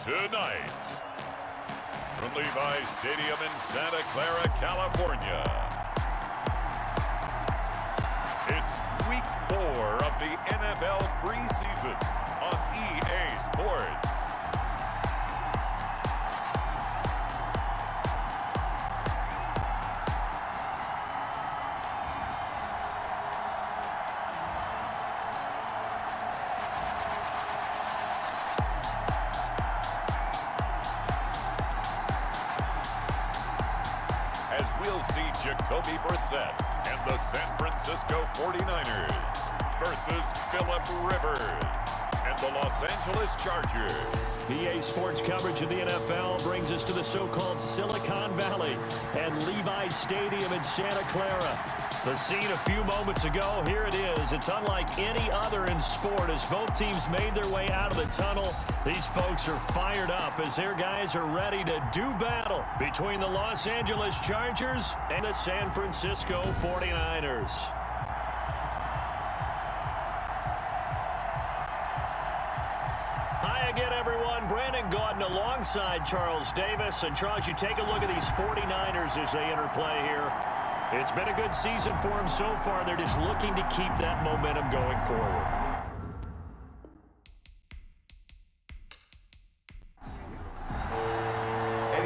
Tonight, from Levi's Stadium in Santa Clara, California, it's Week 4 of the NFL preseason on EA Sports. As we'll see Jacoby Brissett and the San Francisco 49ers versus Phillip Rivers and the Los Angeles Chargers. EA Sports coverage of the NFL brings us to the so-called Silicon Valley and Levi's Stadium in Santa Clara. The scene a few moments ago, here it is. It's unlike any other in sport as both teams made their way out of the tunnel. These folks are fired up as their guys are ready to do battle between the Los Angeles Chargers and the San Francisco 49ers. Hi again, everyone. Brandon Gordon alongside Charles Davis. And Charles, you take a look at these 49ers as they enter play here. It's been a good season for them so far. They're just looking to keep that momentum going forward.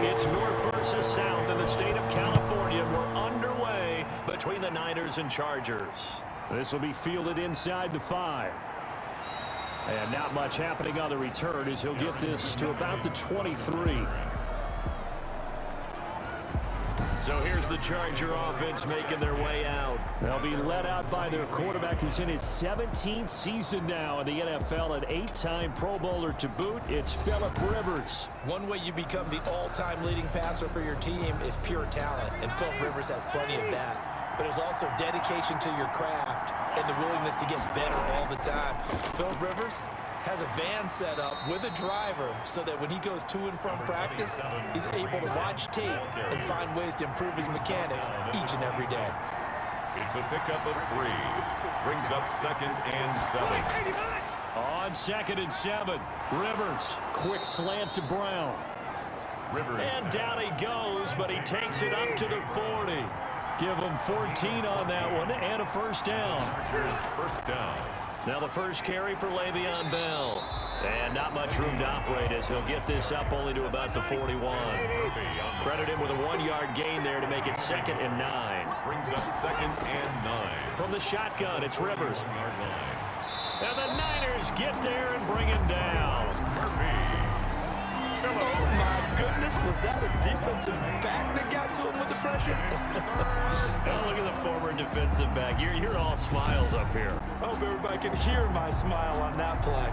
It's north versus south in the state of California. We're underway between the Niners and Chargers. This will be fielded inside the 5. And not much happening on the return as he'll get this to about the 23. So here's the Charger offense making their way out. They'll be led out by their quarterback who's in his 17th season now in the NFL, an 8-time Pro Bowler to boot. It's Phillip Rivers. One way you become the all-time leading passer for your team is pure talent, and Phillip Rivers has plenty of that. But there's also dedication to your craft and the willingness to get better all the time. Phillip Rivers has a van set up with a driver so that when he goes to and from practice, he's able to watch tape and find ways to improve his mechanics each and every day. It's a pickup of 3. Brings up 2nd and 7. On 2nd and 7, Rivers. Quick slant to Brown. Rivers. And down he goes, but he takes it up to the 40. Give him 14 on that one and a first down. Chargers first down. Now the first carry for Le'Veon Bell. And not much room to operate as he'll get this up only to about the 41. Credit him with a 1-yard gain there to make it 2nd and 9. Brings up 2nd and 9. From the shotgun, it's Rivers. And the Niners get there and bring him down. Oh, my goodness. Was that a defensive back that got to him with the pressure? Oh, look at the former defensive back. You're all smiles up here. I hope everybody can hear my smile on that play.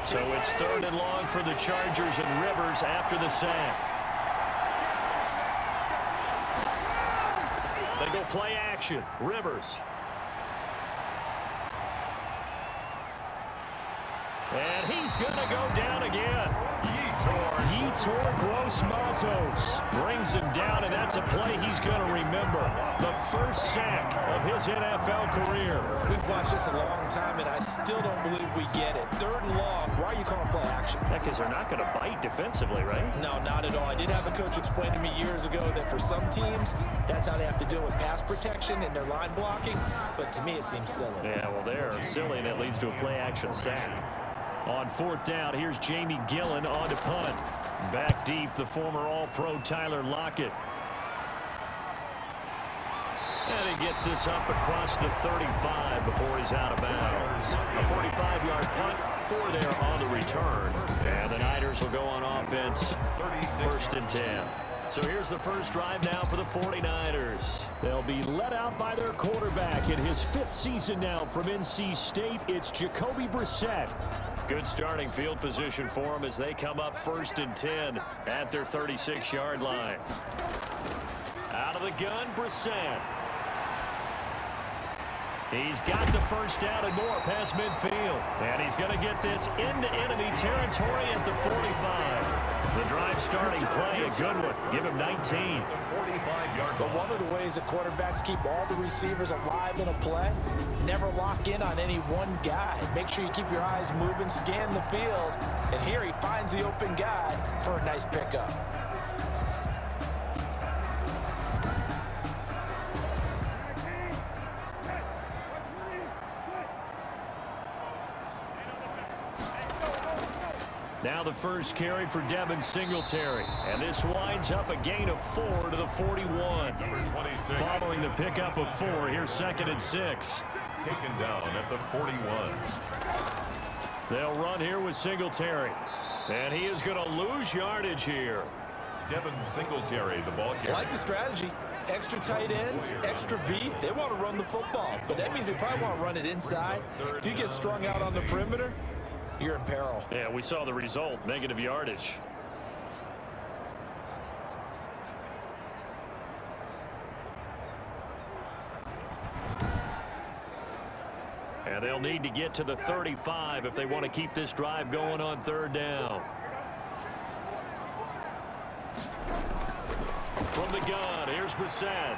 So it's 3rd and long for the Chargers and Rivers after the sack. They go play action. Rivers. And he's going to go down again. Yetur Gross-Matos brings him down, and that's a play he's going to remember. The first sack of his NFL career. We've watched this a long time, and I still don't believe we get it. 3rd and long. Why are you calling play action? Yeah, because they're not going to bite defensively, right? No, not at all. I did have a coach explain to me years ago that for some teams, that's how they have to deal with pass protection and their line blocking. But to me, it seems silly. Yeah, well, they're silly, and it leads to a play-action sack. On 4th down, here's Jamie Gillen on to punt. Back deep, the former All-Pro Tyler Lockett. And he gets this up across the 35 before he's out of bounds. A 45-yard punt, 4 there on the return. And the Niners will go on offense, 1st and 10. So here's the first drive now for the 49ers. They'll be led out by their quarterback in his 5th season now from NC State. It's Jacoby Brissett. Good starting field position for them as they come up 1st and 10 at their 36-yard line. Out of the gun, Brissett. He's got the first down and more past midfield. And he's going to get this into enemy territory at the 45. The drive that starting play a good one. Give him 19. But one of the ways that quarterbacks keep all the receivers alive in a play, never lock in on any one guy. Make sure you keep your eyes moving, scan the field, and here he finds the open guy for a nice pickup. Now the first carry for Devin Singletary. And this winds up a gain of 4 to the 41. Number 26. Following the pickup of 4, here's 2nd and 6. Taken down at the 41. They'll run here with Singletary. And he is going to lose yardage here. Devin Singletary, the ball carrier. I like the strategy. Extra tight ends, extra beef. They want to run the football, but that means they probably want to run it inside. If you get strung out on the perimeter, you're in peril. Yeah, we saw the result, negative yardage. And they'll need to get to the 35 if they want to keep this drive going on 3rd down. From the gun, here's Brissett.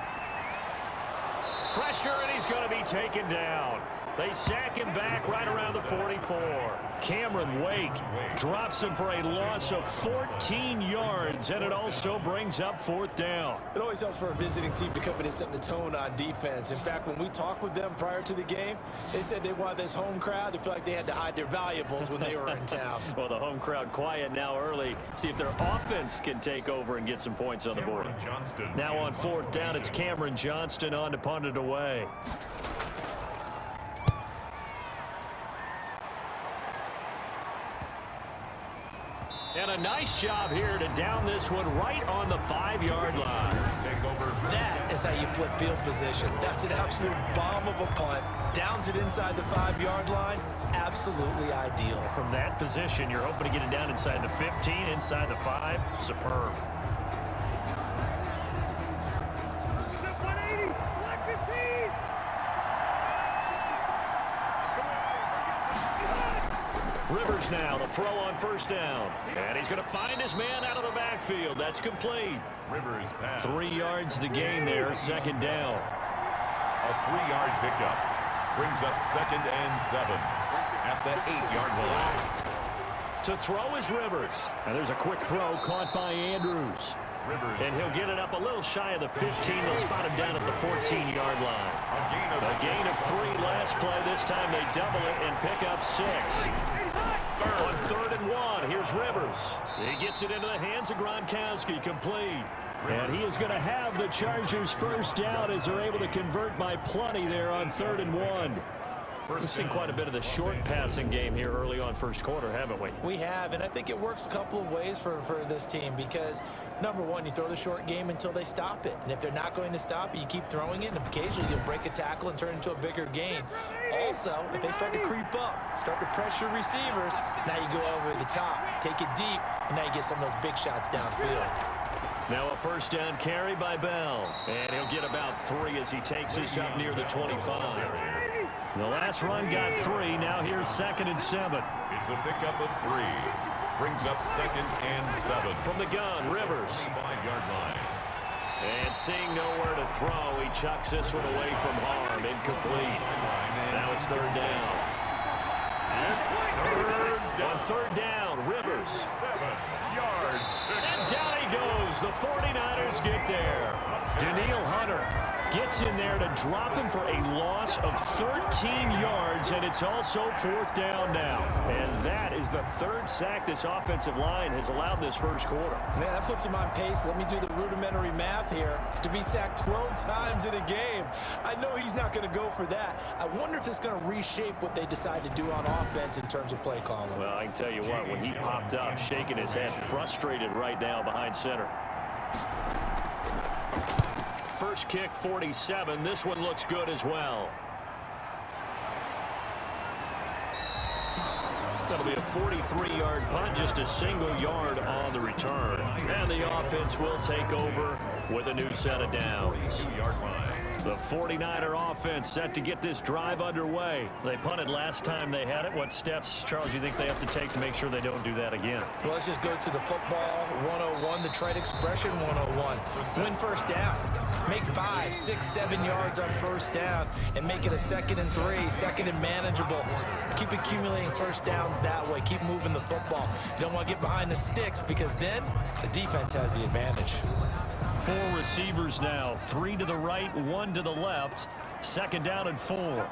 Pressure, and he's going to be taken down. They sack him back right around the 44. Cameron Wake drops him for a loss of 14 yards, and it also brings up 4th down. It always helps for a visiting team to come in and set the tone on defense. In fact, when we talked with them prior to the game, they said they wanted this home crowd to feel like they had to hide their valuables when they were in town. Well, the home crowd quiet now early. See if their offense can take over and get some points on the board. Now on 4th down, it's Cameron Johnston on to punt it away. And a nice job here to down this one right on the 5-yard line. That is how you flip field position. That's an absolute bomb of a punt. Downs it inside the 5-yard line. Absolutely ideal. From that position, you're hoping to get it down inside the 15, inside the 5. Superb. Rivers now to throw on 1st down. And he's going to find his man out of the backfield. That's complete. Rivers pass. 3 yards the gain there, 2nd down. A 3-yard pickup brings up 2nd and 7 at the 8-yard line. To throw is Rivers. And there's a quick throw caught by Andrews. Rivers. And he'll get it up a little shy of the 15. They'll spot him down at the 14-yard line. A gain of 3 last play. This time they double it and pick up 6. On 3rd and 1, here's Rivers. He gets it into the hands of Gronkowski, complete. And he is going to have the Chargers 1st down as they're able to convert by plenty there on 3rd and 1. We've seen quite a bit of the short passing game here early on 1st quarter, haven't we? We have, and I think it works a couple of ways for this team because, number one, you throw the short game until they stop it. And if they're not going to stop it, you keep throwing it, and occasionally you'll break a tackle and turn it into a bigger gain. Also, if they start to creep up, start to pressure receivers, now you go over the top, take it deep, and now you get some of those big shots downfield. Now a 1st down carry by Bell. And he'll get about 3 as he takes this up near the 25. The last run got 3. Now here's 2nd and 7. It's a pickup of 3. Brings up 2nd and 7. From the gun, Rivers. 5-yard line. And seeing nowhere to throw, he chucks this one away from harm. Incomplete. Now it's 3rd down. On 3rd down, Rivers. 7 yards. And down he goes. The 49ers get there. Danielle Hunter gets in there to drop him for a loss of 13 yards, and it's also 4th down now. And that is the 3rd sack this offensive line has allowed this 1st quarter. Man, that puts him on pace. Let me do the rudimentary math here. To be sacked 12 times in a game, I know he's not going to go for that. I wonder if it's going to reshape what they decide to do on offense in terms of play calling. Well, I can tell you what, when he popped up, shaking his head, frustrated right now behind center. First kick, 47. This one looks good as well. That'll be a 43-yard punt, just a single yard on the return. And the offense will take over with a new set of downs. The 49er offense set to get this drive underway. They punted last time they had it. What steps, Charles, you think they have to take to make sure they don't do that again? Well, let's just go to the football 101, the trade expression 101. Win first down. Make 5, 6, 7 yards on first down and make it a 2nd and 3, 2nd and manageable. Keep accumulating first downs that way. Keep moving the football. You don't want to get behind the sticks because then the defense has the advantage. 4 receivers now, 3 to the right, 1 to the left. 2nd down and 4.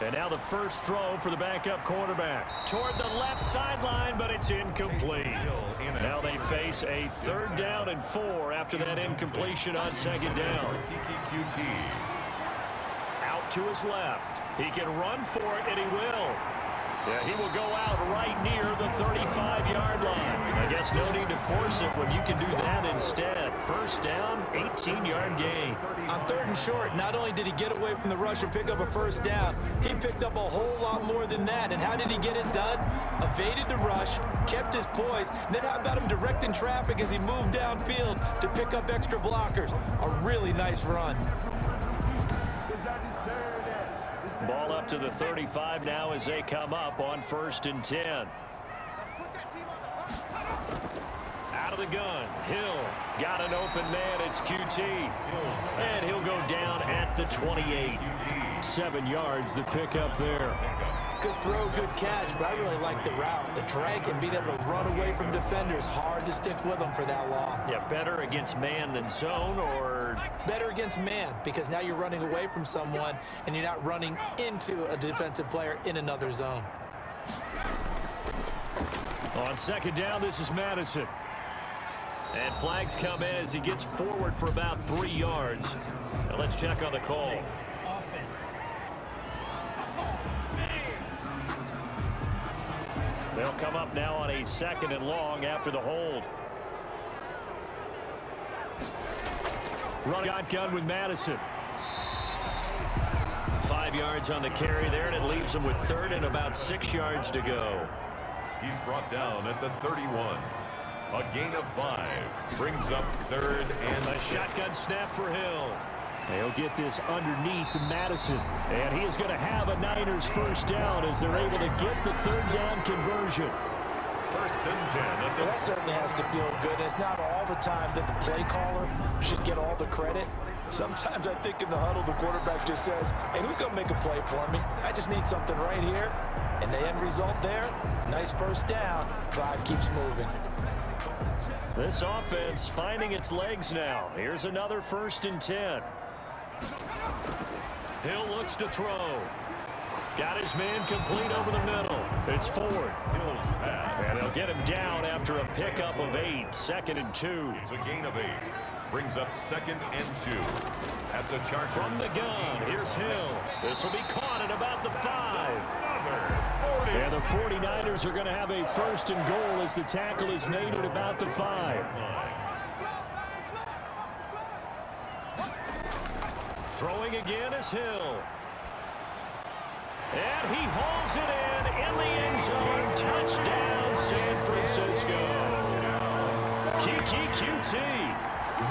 And now the first throw for the backup quarterback. Toward the left sideline, but it's incomplete. Now they face a 3rd down and 4 after that incompletion on 2nd down. Out to his left. He can run for it, and he will. Yeah, he will go out right near the 35-yard line. I guess no need to force it when you can do that instead. First down, 18-yard gain. On 3rd and short, not only did he get away from the rush and pick up a first down, he picked up a whole lot more than that. And how did he get it done? Evaded the rush, kept his poise, and then how about him directing traffic as he moved downfield to pick up extra blockers? A really nice run. Ball up to the 35 now as they come up on 1st and 10. Out of the gun, Hill got an open man. It's QT, and he'll go down at the 28. 7 yards, the pickup there. Good throw, good catch, but I really like the route. The drag and being able to run away from defenders. Hard to stick with them for that long. Yeah, better against man than zone, or? Better against man, because now you're running away from someone and you're not running into a defensive player in another zone. On 2nd down, this is Madison. And flags come in as he gets forward for about 3 yards. Now let's check on the call. Offense. They'll come up now on a 2nd and long after the hold. Run shotgun with Madison. 5 yards on the carry there, and it leaves him with 3rd and about 6 yards to go. He's brought down at the 31. A gain of 5. Brings up 3rd and a shotgun snap for Hill. They'll get this underneath to Madison. And he is going to have a Niners first down as they're able to get the 3rd down conversion. 1st and 10. Well, that certainly has to feel good. It's not all the time that the play caller should get all the credit. Sometimes I think in the huddle, the quarterback just says, hey, who's going to make a play for me? I just need something right here. And the end result there, nice first down. Drive keeps moving. This offense finding its legs now. Here's another 1st and 10. Hill looks to throw. Got his man complete over the middle. It's Ford. And they'll get him down after a pickup of 8. 2nd and 2. It's a gain of 8. Brings up 2nd and 2. At the Chargers. From the gun, here's Hill. This will be caught at about the 5. And the 49ers are going to have a 1st and goal as the tackle is made at about the 5. Throwing again is Hill. And he hauls it in the end zone. Touchdown, San Francisco. Kiki QT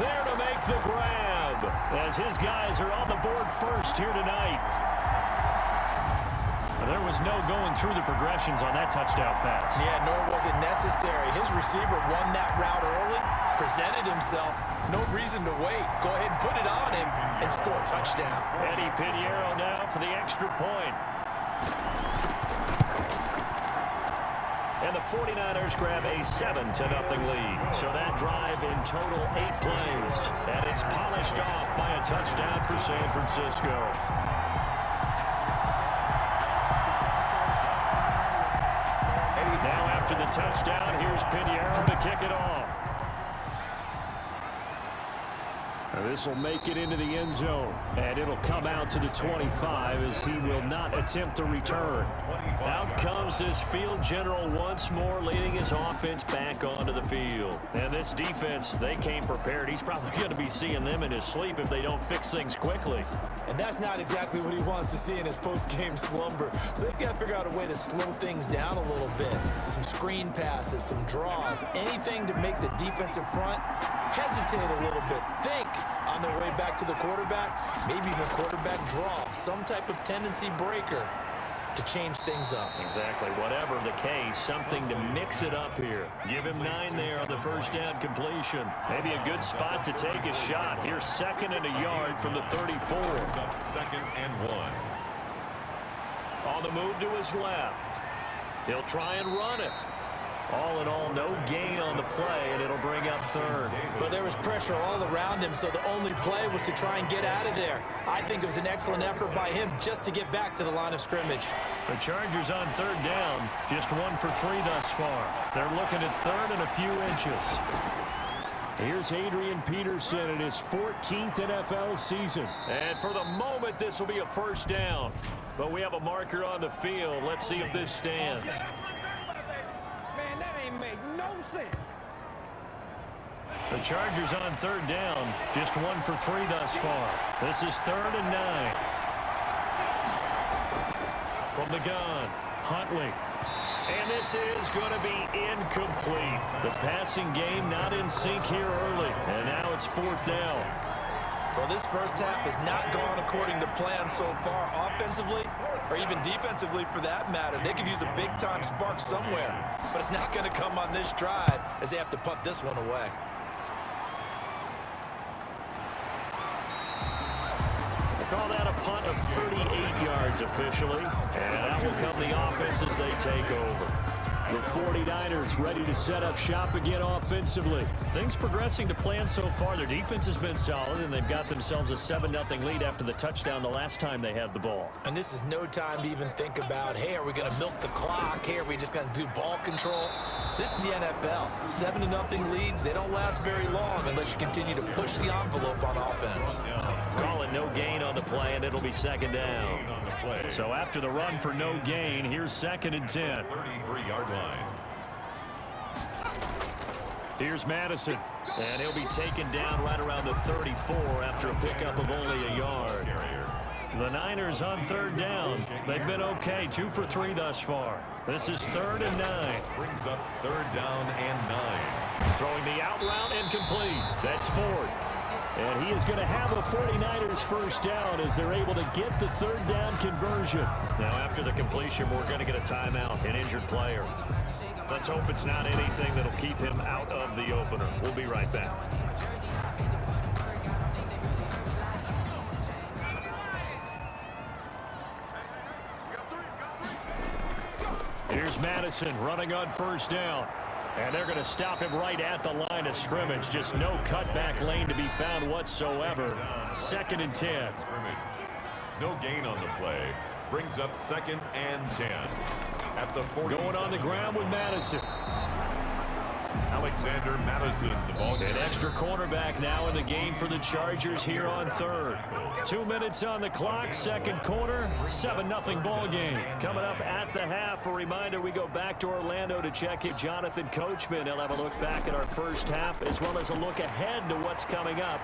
there to make the grab as his guys are on the board first here tonight. There was no going through the progressions on that touchdown pass. Yeah, nor was it necessary. His receiver won that route early, presented himself. No reason to wait. Go ahead and put it on him and score a touchdown. Eddie Pinheiro now for the extra point. And the 49ers grab a 7-0 lead. So that drive in total 8 plays. And it's polished off by a touchdown for San Francisco. Now after the touchdown, here's Pinheiro to kick it off. This will make it into the end zone, and it'll come out to the 25 as he will not attempt to return. Out comes this field general once more, leading his offense back onto the field. And this defense, they came prepared. He's probably going to be seeing them in his sleep if they don't fix things quickly. And that's not exactly what he wants to see in his post-game slumber. So they've got to figure out a way to slow things down a little bit. Some screen passes, some draws, anything to make the defensive front hesitate a little bit. Think on their way back to the quarterback, maybe even quarterback draw, some type of tendency breaker to change things up. Exactly. Whatever the case, something to mix it up here. Give him 9 there on the first down completion. Maybe a good spot to take a shot. Here's 2nd and a yard from the 34. 2nd and 1. On the move to his left. He'll try and run it. All in all, no gain on the play, and it'll bring up 3rd. But there was pressure all around him, so the only play was to try and get out of there. I think it was an excellent effort by him just to get back to the line of scrimmage. The Chargers on 3rd down, just 1 for 3 thus far. They're looking at 3rd and a few inches. Here's Adrian Peterson in his 14th NFL season. And for the moment, this will be a first down. But we have a marker on the field. Let's see if this stands. The Chargers on 3rd down, just 1 for 3 thus far. This is 3rd and 9. From the gun, Huntley. And this is going to be incomplete. The passing game not in sync here early. And now it's 4th down. Well, this first half has not gone according to plan so far offensively or even defensively for that matter. They could use a big-time spark somewhere, but it's not going to come on this drive as they have to punt this one away. They call that a punt of 38 yards officially, and out will come the offense as they take over. The 49ers ready to set up shop again offensively. Things progressing to plan so far. Their defense has been solid, and they've got themselves a 7-0 lead after the touchdown the last time they had the ball. And this is no time to even think about, hey, are we going to milk the clock? Hey, are we just going to do ball control? This is the NFL. 7-0 leads, they don't last very long unless you continue to push the envelope on offense. Call it no gain on the play, and it'll be 2nd down. So after the run for no gain, here's 2nd and 10. 33-yard line. Here's Madison, and he'll be taken down right around the 34 after a pickup of only a yard. The Niners on 3rd down. They've been okay, 2 for 3 thus far. This is 3rd and 9. Brings up 3rd down and 9. Throwing the out route incomplete. That's Ford. And he is going to have a 49ers first down as they're able to get the 3rd down conversion. Now after the completion, we're going to get a timeout, an injured player. Let's hope it's not anything that'll keep him out of the opener. We'll be right back. Here's Madison running on 1st down. And they're going to stop him right at the line of scrimmage. Just no cutback lane to be found whatsoever. 2nd and 10. No gain on the play. Brings up 2nd and 10. At the 40. Going on the ground with Madison. Alexander Madison, the ball game. An extra cornerback now in the game for the Chargers here on 3rd. 2 minutes on the clock, 2nd quarter, 7-0 ball game. Coming up at the half, a reminder we go back to Orlando to check in Jonathan Coachman. He'll have a look back at our first half as well as a look ahead to what's coming up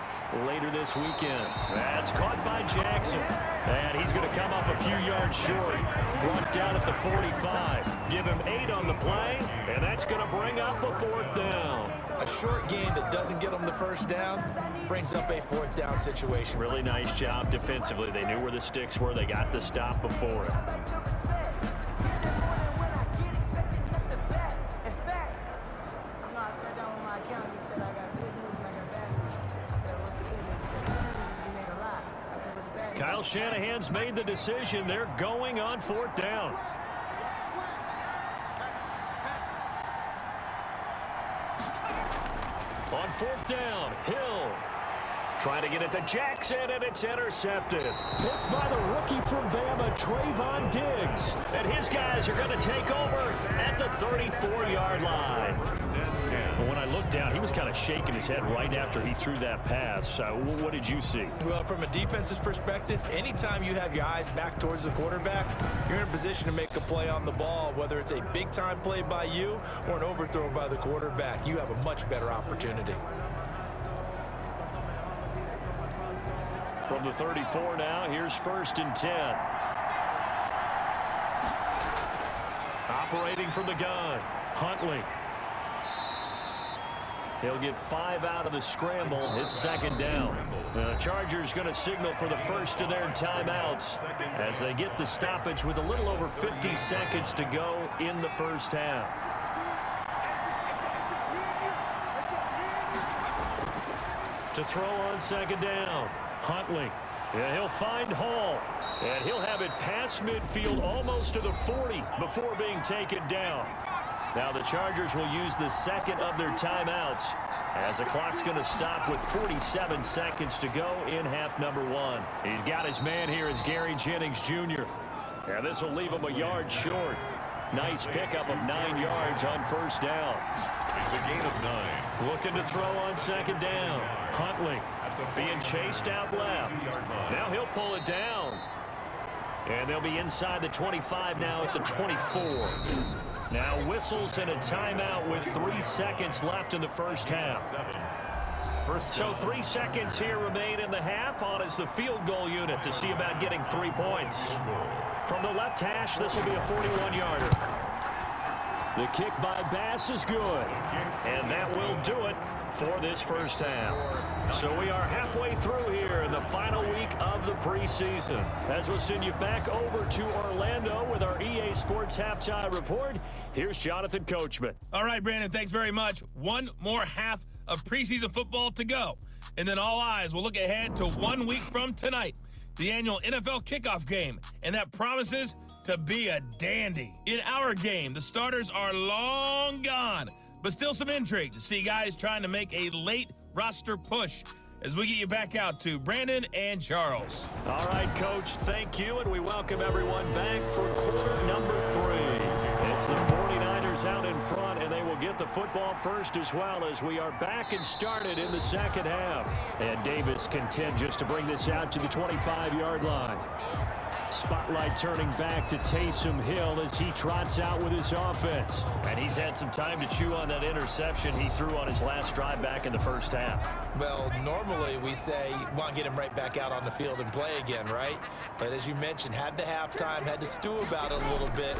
later this weekend. That's caught by Jackson. And he's going to come up a few yards short. Brought down at the 45. Give him 8 on the play, and that's going to bring up a 4th down. A short game that doesn't get them the first down brings up a 4th down situation. Really nice job defensively. They knew where the sticks were. They got the stop before it. Kyle Shanahan's made the decision. They're going on 4th down. On 4th down, Hill trying to get it to Jackson, and it's intercepted. Picked by the rookie from Bama, Trayvon Diggs. And his guys are going to take over at the 34-yard line. When I look looked down. He was kind of shaking his head right after he threw that pass. What did you see? Well, from a defense's perspective, anytime you have your eyes back towards the quarterback, you're in a position to make a play on the ball, whether it's a big-time play by you or an overthrow by the quarterback. You have a much better opportunity. From the 34 now, here's 1st and 10. Operating from the gun, Huntley. He'll get 5 out of the scramble. It's 2nd down. The Chargers going to signal for the first of their timeouts as they get the stoppage with a little over 50 seconds to go in the first half. To throw on 2nd down, Huntley. Yeah, he'll find Hall, and he'll have it past midfield almost to the 40 before being taken down. Now the Chargers will use the 2nd of their timeouts as the clock's going to stop with 47 seconds to go in half number 1. He's got his man here as Gary Jennings Jr. And this will leave him a yard short. Nice pickup of 9 yards on 1st down. It's a gain of 9. Looking to throw on 2nd down. Huntley being chased out left. Now he'll pull it down. And they'll be inside the 25 now at the 24. Now whistles and a timeout with 3 seconds left in the first half. So 3 seconds here remain in the half. On is the field goal unit to see about getting 3 points. From the left hash, this will be a 41-yarder. The kick by Bass is good. And that will do it for this first half. So we are halfway through here in the final week of the preseason. As we'll send you back over to Orlando with our EA Sports Halftime Report, here's Jonathan Coachman. All right, Brandon, thanks very much. One more half of preseason football to go. And then all eyes will look ahead to 1 week from tonight, the annual NFL kickoff game. And that promises to be a dandy. In our game, the starters are long gone, but still some intrigue to see guys trying to make a late roster push as we get you back out to Brandon and Charles. All right, Coach, thank you, and we welcome everyone back for quarter number 3. It's the 49ers out in front, and they will get the football first as well as we are back and started in the second half. And Davis content just to bring this out to the 25-yard line. Spotlight turning back to Taysom Hill as he trots out with his offense. And he's had some time to chew on that interception he threw on his last drive back in the first half. Well, normally we say, want to get him right back out on the field and play again, right? But as you mentioned, had the halftime, had to stew about it a little bit.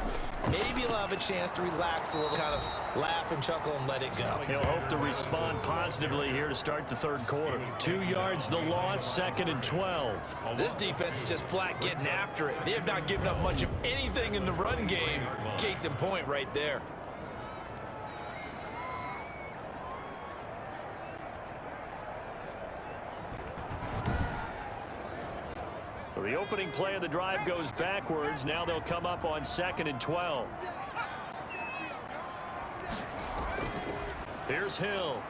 Maybe he'll have a chance to relax a little, kind of laugh and chuckle and let it go. He'll hope to respond positively here to start the third quarter. 2 yards the loss, 2nd and 12. This defense is just flat getting after it. They have not given up much of anything in the run game. Case in point right there. So the opening play of the drive goes backwards. Now they'll come up on 2nd and 12. Here's Hill.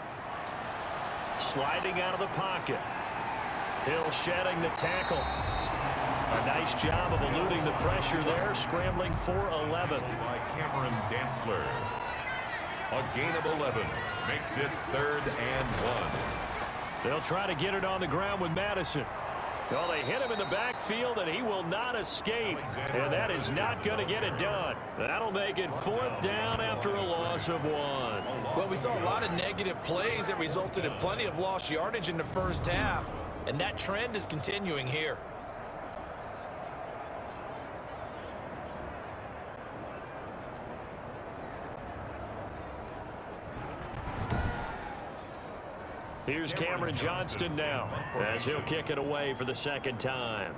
Sliding out of the pocket. Hill shedding the tackle. A nice job of eluding the pressure there, scrambling for 11. By Cameron Dantzler. A gain of 11 makes it 3rd and 1. They'll try to get it on the ground with Madison. Well, they hit him in the backfield, and he will not escape. And that is not going to get it done. That'll make it 4th down after a loss of 1. Well, we saw a lot of negative plays that resulted in plenty of lost yardage in the first half. And that trend is continuing here. Here's Cameron Johnston now as he'll kick it away for the 2nd time.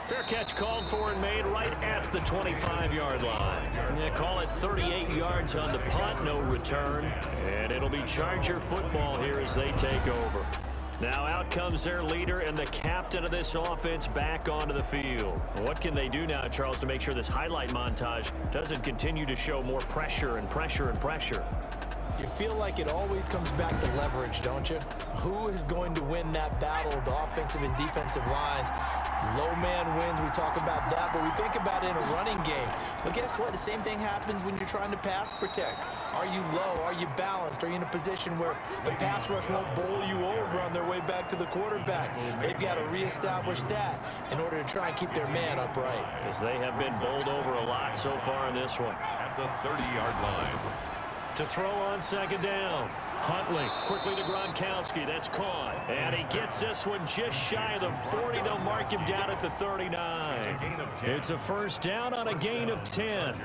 Fair catch called for and made right at the 25-yard line. They call it 38 yards on the punt, no return. And it'll be Charger football here as they take over. Now out comes their leader and the captain of this offense back onto the field. What can they do now, Charles, to make sure this highlight montage doesn't continue to show more pressure and pressure and pressure? You feel like it always comes back to leverage, don't you? Who is going to win that battle of the offensive and defensive lines? Low man wins, we talk about that, but we think about it in a running game. Well, guess what? The same thing happens when you're trying to pass protect. Are you low? Are you balanced? Are you in a position where the pass rush won't bowl you over on their way back to the quarterback? They've got to reestablish that in order to try and keep their man upright. Because they have been bowled over a lot so far in this one. At the 30-yard line. To throw on second down. Huntley quickly to Gronkowski. That's caught. And he gets this one just shy of the 40. They'll mark him down at the 39. It's a first down on a gain of 10.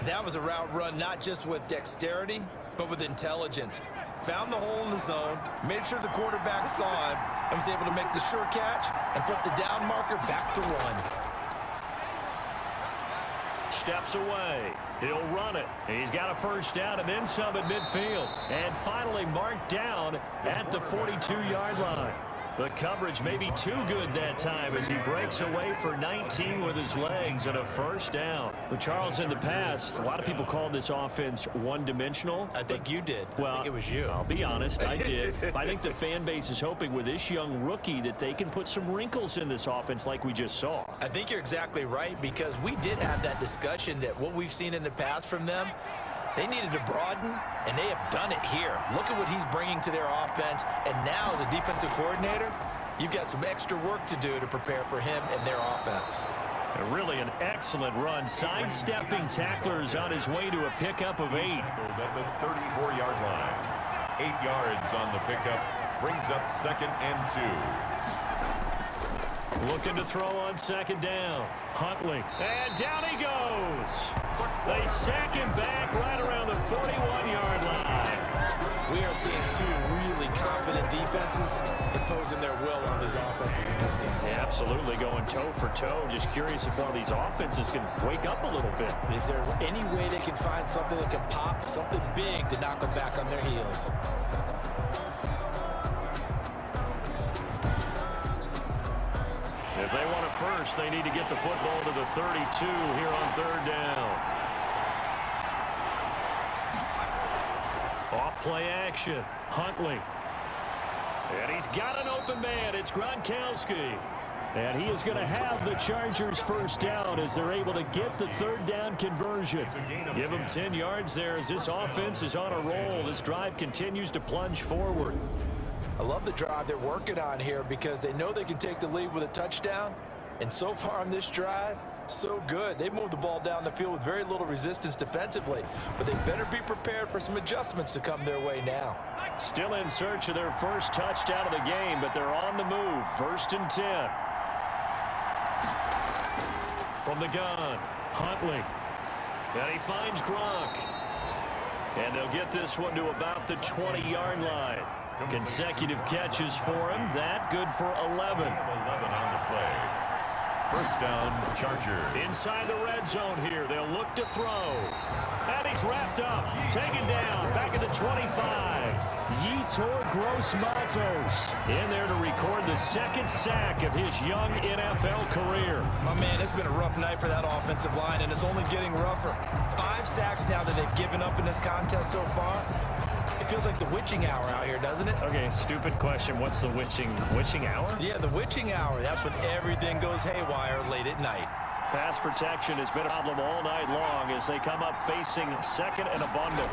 That was a route run not just with dexterity, but with intelligence. Found the hole in the zone, made sure the quarterback saw him, and was able to make the sure catch and flip the down marker back to one. Steps away. He'll run it. He's got a first down and then some at midfield. And finally marked down at the 42-yard line. The coverage may be too good that time as he breaks away for 19 with his legs and a first down. But Charles, in the past, a lot of people called this offense one-dimensional. I think you did. Well, I think it was you. I'll be honest, I did. I think the fan base is hoping with this young rookie that they can put some wrinkles in this offense like we just saw. I think you're exactly right, because we did have that discussion that what we've seen in the past from them, they needed to broaden, and they have done it here. Look at what he's bringing to their offense, and now as a defensive coordinator, you've got some extra work to do to prepare for him and their offense. Really an excellent run. Sidestepping tacklers on his way to a pickup of 8. At the 34-yard line. 8 yards on the pickup. Brings up 2nd and 2. Looking to throw on second down. Huntley. And down he goes. They sack him back right around the 41-yard line. We are seeing two really confident defenses imposing their will on these offenses in this game. Yeah, absolutely going toe for toe. Just curious if one of these offenses can wake up a little bit. Is there any way they can find something that can pop, something big to knock them back on their heels? If they want it first, they need to get the football to the 32 here on third down. Off play action. Huntley. And he's got an open man. It's Gronkowski. And he is going to have the Chargers first down as they're able to get the third down conversion. Give them 10 yards there as this offense is on a roll. This drive continues to plunge forward. I love the drive they're working on here because they know they can take the lead with a touchdown. And so far on this drive, so good. They moved the ball down the field with very little resistance defensively, but they better be prepared for some adjustments to come their way now. Still in search of their first touchdown of the game, but they're on the move. 1st and 10. From the gun, Huntley. And he finds Gronk. And they'll get this one to about the 20-yard line. Consecutive catches for him. That good for 11. 11 on the play. First down, Chargers. Inside the red zone here. They'll look to throw. And he's wrapped up. Taken down. Back at the 25. Yetur Gross-Matos in there to record the 2nd sack of his young NFL career. My man, it's been a rough night for that offensive line, and it's only getting rougher. 5 sacks now that they've given up in this contest so far. It feels like the witching hour out here, doesn't it? Okay, stupid question. What's the witching hour? Yeah, the witching hour. That's when everything goes haywire late at night. Pass protection has been a problem all night long as they come up facing 2nd and abundant.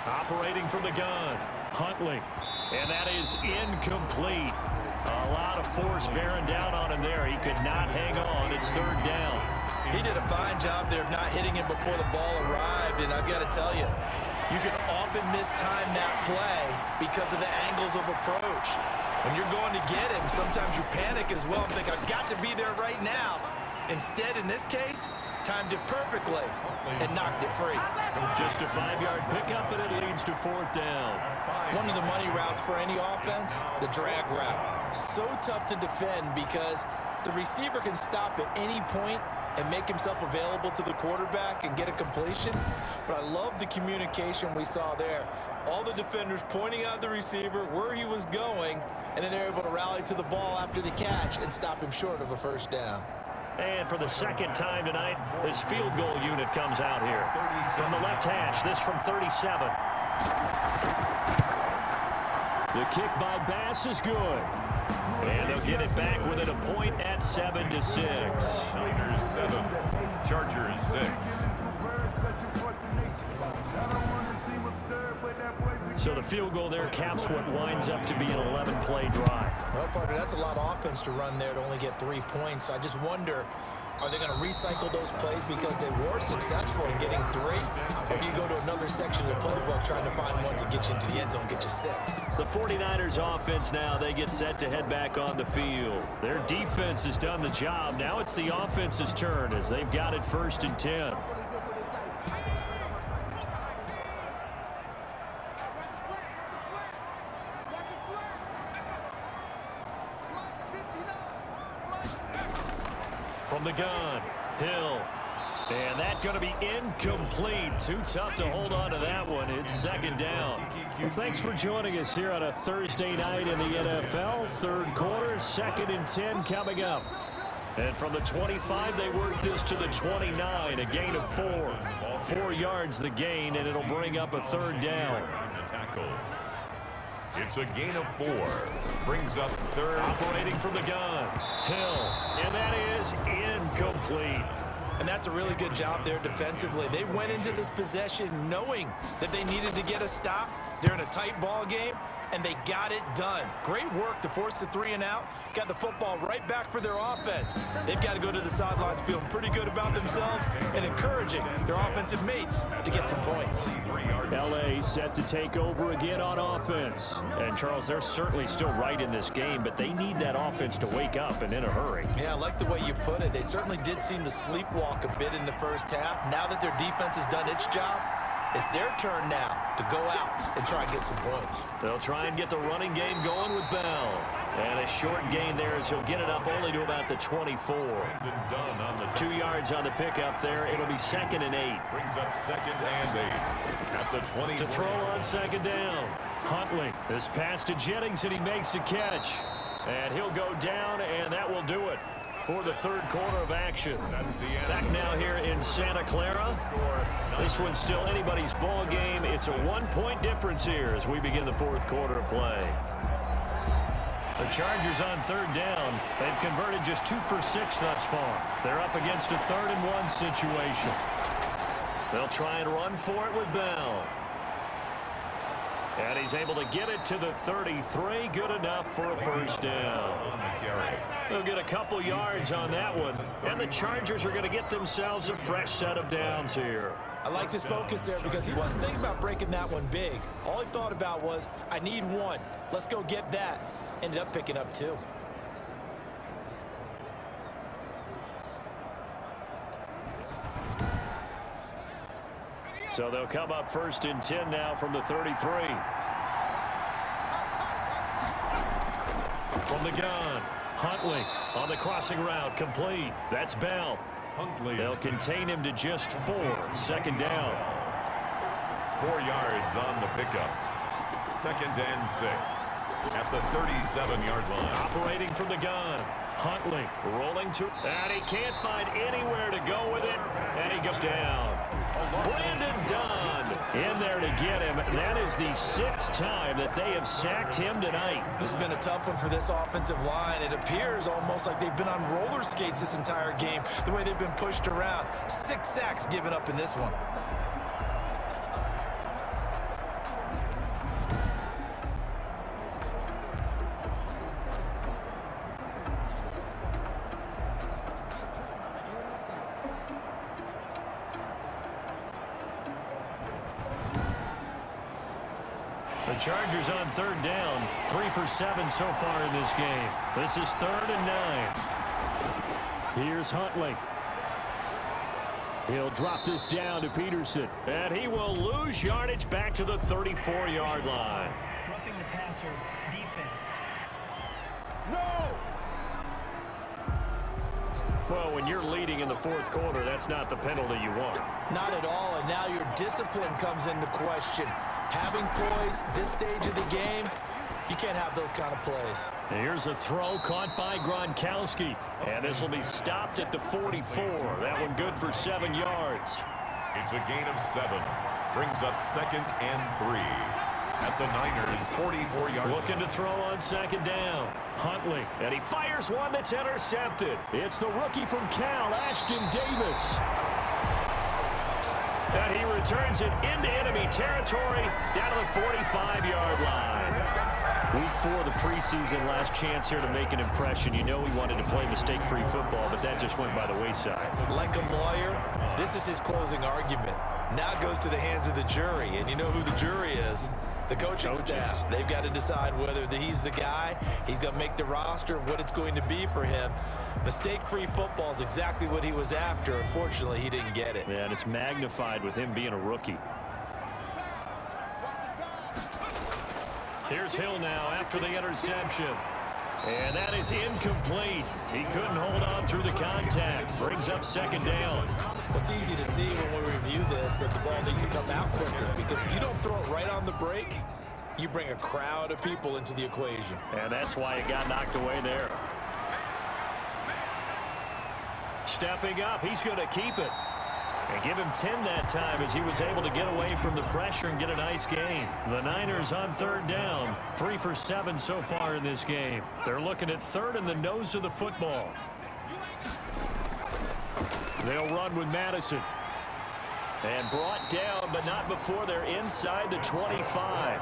Operating from the gun, Huntley. And that is incomplete. A lot of force bearing down on him there. He could not hang on. It's 3rd down. He did a fine job there of not hitting him before the ball arrived, and I've got to tell you, you can often mistime that play because of the angles of approach. When you're going to get him, sometimes you panic as well and think, I've got to be there right now. Instead, in this case, timed it perfectly and knocked it free. Just a 5-yard pickup, and it leads to 4th down. One of the money routes for any offense, the drag route. So tough to defend because the receiver can stop at any point and make himself available to the quarterback and get a completion. But I love the communication we saw there. All the defenders pointing out the receiver, where he was going, and then they're able to rally to the ball after the catch and stop him short of a first down. And for the 2nd time tonight, this field goal unit comes out here. From the left hash, this from 37. The kick by Bass is good. And they'll get it back within a point at 7-6. Niners 7, Chargers 6. So the field goal there caps what winds up to be an 11-play drive. Well, partner, that's a lot of offense to run there to only get 3 points. I just wonder, are they going to recycle those plays because they were successful in getting 3? Or do you go to another section of the playbook trying to find ones that get you into the end zone and get you 6? The 49ers offense now, they get set to head back on the field. Their defense has done the job. Now it's the offense's turn as they've got it 1st and 10. From the gun, Hill. And that's going to be incomplete. Too tough to hold on to that one. It's 2nd down. Well, thanks for joining us here on a Thursday night in the NFL. 3rd quarter, 2nd and 10 coming up. And from the 25, they work this to the 29, a gain of 4. 4 yards the gain, and it'll bring up a 3rd down. It's a gain of 4. Brings up 3rd. Operating from the gun, Hill. And that is incomplete. And that's a really good job there defensively. They went into this possession knowing that they needed to get a stop. They're in a tight ball game, and they got it done. Great work to force the 3 and out. Got the football right back for their offense. They've got to go to the sidelines feeling pretty good about themselves and encouraging their offensive mates to get some points. L.A. set to take over again on offense. And, Charles, they're certainly still right in this game, but they need that offense to wake up and in a hurry. Yeah, I like the way you put it. They certainly did seem to sleepwalk a bit in the first half. Now that their defense has done its job, it's their turn now to go out and try and get some points. They'll try and get the running game going with Bell. And a short gain there as he'll get it up only to about the 24. 2 yards on the pickup there. It'll be 2nd and 8. Brings up 2nd and 8 at the 20. To throw on 2nd down. Huntley. This pass to Jennings, and he makes a catch. And he'll go down, and that will do it for the 3rd quarter of action. Back now here in Santa Clara. This one's still anybody's ball game. It's a 1-point difference here as we begin the 4th quarter of play. The Chargers on 3rd down. They've converted just 2 for 6 thus far. They're up against a 3rd and 1 situation. They'll try and run for it with Bell. And he's able to get it to the 33. Good enough for a 1st down. They'll get a couple yards on that one. And the Chargers are going to get themselves a fresh set of downs here. I like his focus there because he wasn't thinking about breaking that one big. All he thought about was, I need 1. Let's go get that. Ended up picking up 2. So they'll come up 1st and 10 now from the 33. From the gun, Huntley on the crossing route, complete. That's Bell. Huntley. They'll contain him to just 4. 2nd down. 4 yards on the pickup. 2nd and 6 at the 37-yard line. Operating from the gun, Huntley rolling to, and he can't find anywhere to go with it, and he goes down. Brandon Dunn in there to get him. That is the 6th time that they have sacked him tonight. This has been a tough one for this offensive line. It appears almost like they've been on roller skates this entire game, the way they've been pushed around. 6 sacks given up in this one. The Chargers on 3rd down, 3 for 7 so far in this game. This is 3rd and 9. Here's Huntley. He'll drop this down to Peterson, and he will lose yardage back to the 34-yard line. Roughing the passer, defense. No! Well, when you're leading in the 4th quarter, that's not the penalty you want. Not at all, and now your discipline comes into question. Having poise this stage of the game, you can't have those kind of plays. Here's a throw caught by Gronkowski, and this will be stopped at the 44. That one good for 7 yards. It's a gain of 7. brings up 2nd and 3 at the Niners' 44-yard line. Looking to throw on 2nd down. Huntley, and he fires one that's intercepted. It's the rookie from Cal, Ashton Davis. And he returns it into enemy territory down to the 45-yard line. Week 4 of the preseason, last chance here to make an impression. You know he wanted to play mistake-free football, but that just went by the wayside. Like a lawyer, this is his closing argument. Now it goes to the hands of the jury, and you know who the jury is. The coaching staff. They've got to decide whether he's the guy, he's going to make the roster, what it's going to be for him. Mistake-free football is exactly what he was after. Unfortunately, he didn't get it. Yeah, and it's magnified with him being a rookie. Here's Hill now after the interception. And that is incomplete. He couldn't hold on through the contact. Brings up 2nd down. It's easy to see when we review this that the ball needs to come out quicker, because if you don't throw it right on the break, you bring a crowd of people into the equation. And that's why it got knocked away there. Stepping up, he's going to keep it. And give him 10 that time as he was able to get away from the pressure and get a nice gain. The Niners on 3rd down. 3 for 7 so far in this game. They're looking at 3rd in the nose of the football. They'll run with Madison. And brought down, but not before they're inside the 25.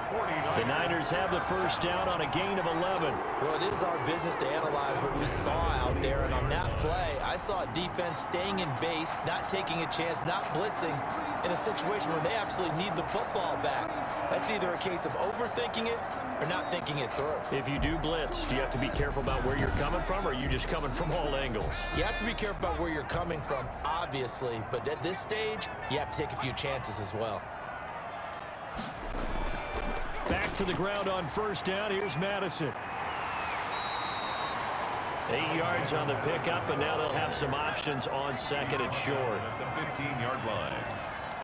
The Niners have the 1st down on a gain of 11. Well, it is our business to analyze what we saw out there, and on that play, I saw a defense staying in base, not taking a chance, not blitzing, in a situation where they absolutely need the football back. That's either a case of overthinking it or not thinking it through. If you do blitz, do you have to be careful about where you're coming from, or are you just coming from all angles? You have to be careful about where you're coming from, obviously, but at this stage, you have to take a few chances as well. Back to the ground on 1st down. Here's Madison. 8 yards on the pickup, and now they'll have some options on 2nd and short. At the 15-yard line.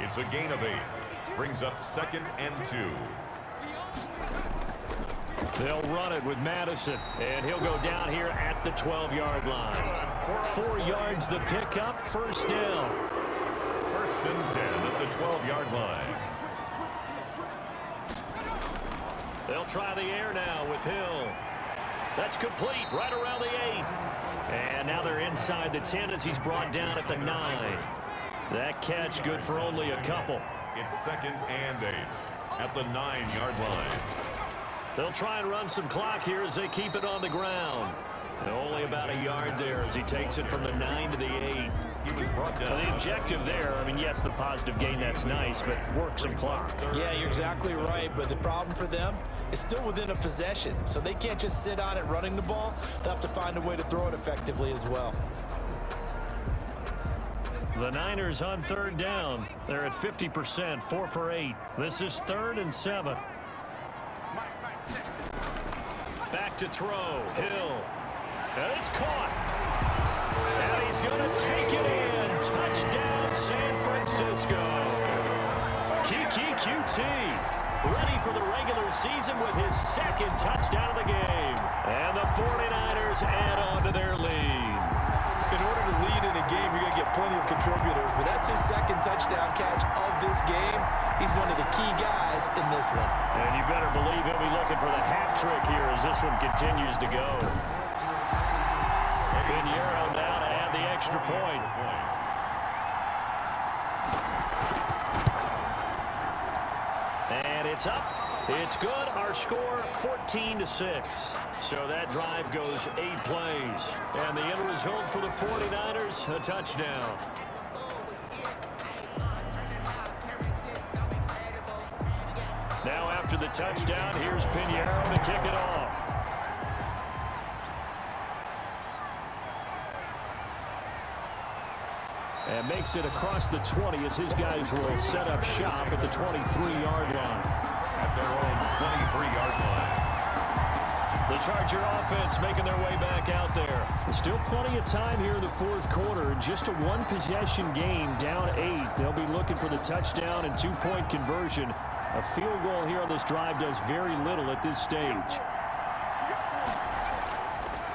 It's a gain of 8. Brings up 2nd and 2. They'll run it with Madison, and he'll go down here at the 12-yard line. 4 yards the pickup, 1st down. 1st and 10 at the 12-yard line. They'll try the air now with Hill. That's complete right around the 8. And now they're inside the 10 as he's brought down at the 9. That catch good for only a couple. It's 2nd and 8 at the 9-yard line. They'll try and run some clock here as they keep it on the ground. Only about a yard there as he takes it from the 9 to the 8. He was brought down. The objective there, I mean, yes, the positive gain, that's nice, but work some clock. Yeah, you're exactly right, but the problem for them is still within a possession, so they can't just sit on it running the ball. They'll have to find a way to throw it effectively as well. The Niners on 3rd down. They're at 50%, 4 for 8. This is 3rd and 7. Back to throw, Hill. And it's caught. And he's going to take it in. Touchdown, San Francisco. Kiki QT ready for the regular season with his 2nd touchdown of the game. And the 49ers add on to their lead. In order to lead in a game, you're going to get plenty of contributors, but that's his 2nd touchdown catch of this game. He's one of the key guys in this one. And you better believe he'll be looking for the hat trick here as this one continues to go. Pinheiro now to add the extra point. And it's up. It's good. Our score 14-6. So that drive goes 8 plays. And the end result for the 49ers, a touchdown. Now after the touchdown, here's Pinheiro to kick it off. And makes it across the 20 as his guys will set up shop at the 23-yard line. At their own 23-yard line. The Charger offense making their way back out there. Still plenty of time here in the 4th quarter. Just a 1-possession game, down 8. They'll be looking for the touchdown and 2-point conversion. A field goal here on this drive does very little at this stage.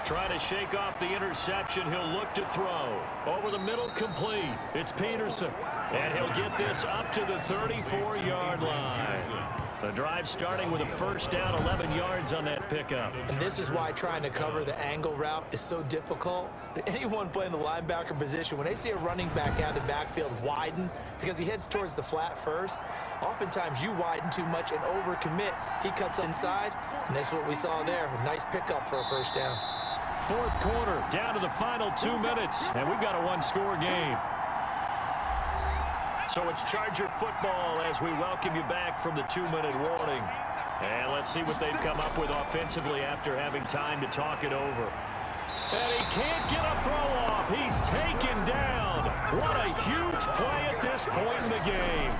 Trying to shake off the interception. He'll look to throw. Over the middle, complete. It's Peterson. And he'll get this up to the 34-yard line. The drive starting with a first down, 11 yards on that pickup. And this is why trying to cover the angle route is so difficult. Anyone playing the linebacker position, when they see a running back out of the backfield widen because he heads towards the flat first, oftentimes you widen too much and overcommit. He cuts inside, and that's what we saw there. A nice pickup for a first down. Fourth quarter, down to the final 2 minutes, and we've got a one-score game. So it's Charger football as we welcome you back from the 2-minute warning. And let's see what they've come up with offensively after having time to talk it over. And he can't get a throw off. He's taken down. What a huge play at this point in the game.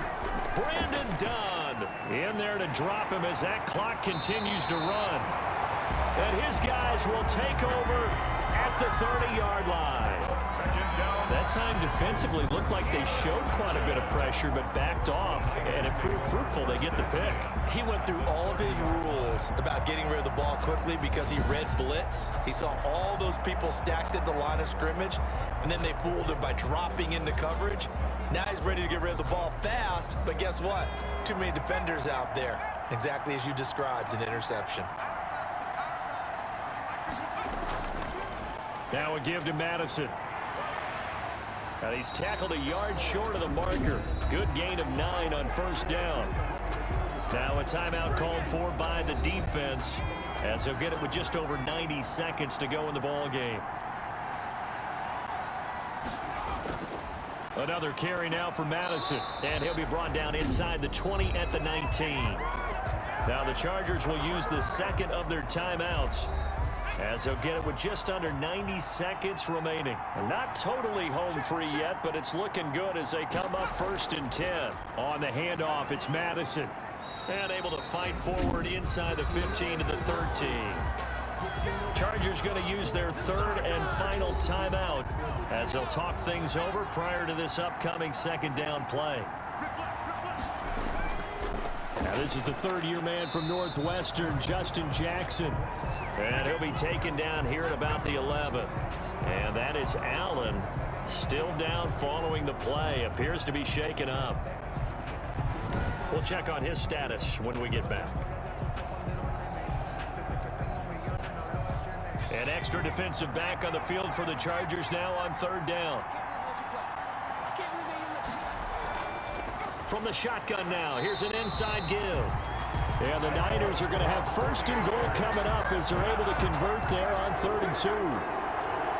Brandon Dunn in there to drop him as that clock continues to run. And his guys will take over at the 30-yard line. That time defensively looked like they showed quite a bit of pressure but backed off, and it proved fruitful. They get the pick. He went through all of his rules about getting rid of the ball quickly because he read blitz. He saw all those people stacked at the line of scrimmage, and then they fooled him by dropping into coverage. Now he's ready to get rid of the ball fast, but guess what? Too many defenders out there. Exactly as you described, an interception. Now a give to Madison. And he's tackled a yard short of the marker. Good gain of 9 on first down. Now a timeout called for by the defense as they'll get it with just over 90 seconds to go in the ball game. Another carry now for Madison, and he'll be brought down inside the 20 at the 19. Now the Chargers will use the second of their timeouts as they'll get it with just under 90 seconds remaining. Not totally home free yet, but it's looking good as they come up 1st and 10. On the handoff, it's Madison. And able to fight forward inside the 15 to the 13. Chargers going to use their third and final timeout as they'll talk things over prior to this upcoming second down play. Now this is the third-year man from Northwestern, Justin Jackson. And he'll be taken down here at about the 11. And that is Allen, still down following the play. Appears to be shaken up. We'll check on his status when we get back. An extra defensive back on the field for the Chargers now on third down. From the shotgun now, here's an inside give. And the Niners are going to have 1st and goal coming up as they're able to convert there on 3rd and 2.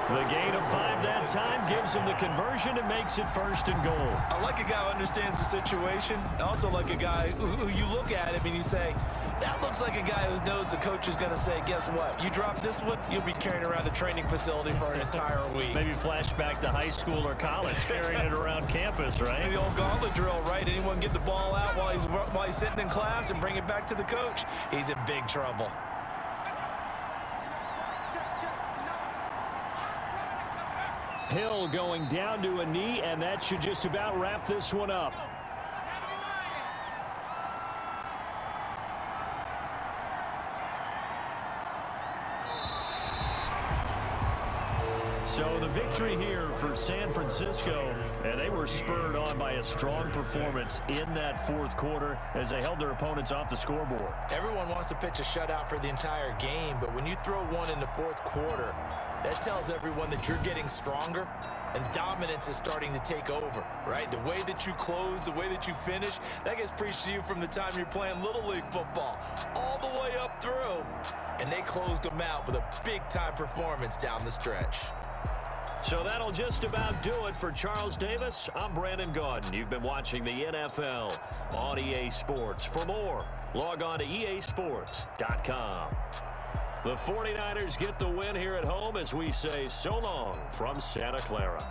The gain of 5 that time gives them the conversion and makes it 1st and goal. I like a guy who understands the situation. I also like a guy who you look at him and you say, that looks like a guy who knows the coach is going to say, guess what? You drop this one, you'll be carrying around a training facility for an entire week. Maybe flashback to high school or college, carrying it around campus, right? Maybe the old gauntlet drill, right? Anyone get the ball out while he's sitting in class and bring it back to the coach? He's in big trouble. Hill going down to a knee, and that should just about wrap this one up. So the victory here for San Francisco, and they were spurred on by a strong performance in that fourth quarter as they held their opponents off the scoreboard. Everyone wants to pitch a shutout for the entire game, but when you throw one in the fourth quarter, that tells everyone that you're getting stronger and dominance is starting to take over, right? The way that you close, the way that you finish, that gets preached to you from the time you're playing Little League football all the way up through, and they closed them out with a big-time performance down the stretch. So that'll just about do it for Charles Davis. I'm Brandon Gaudin. You've been watching the NFL on EA Sports. For more, log on to easports.com. The 49ers get the win here at home as we say so long from Santa Clara.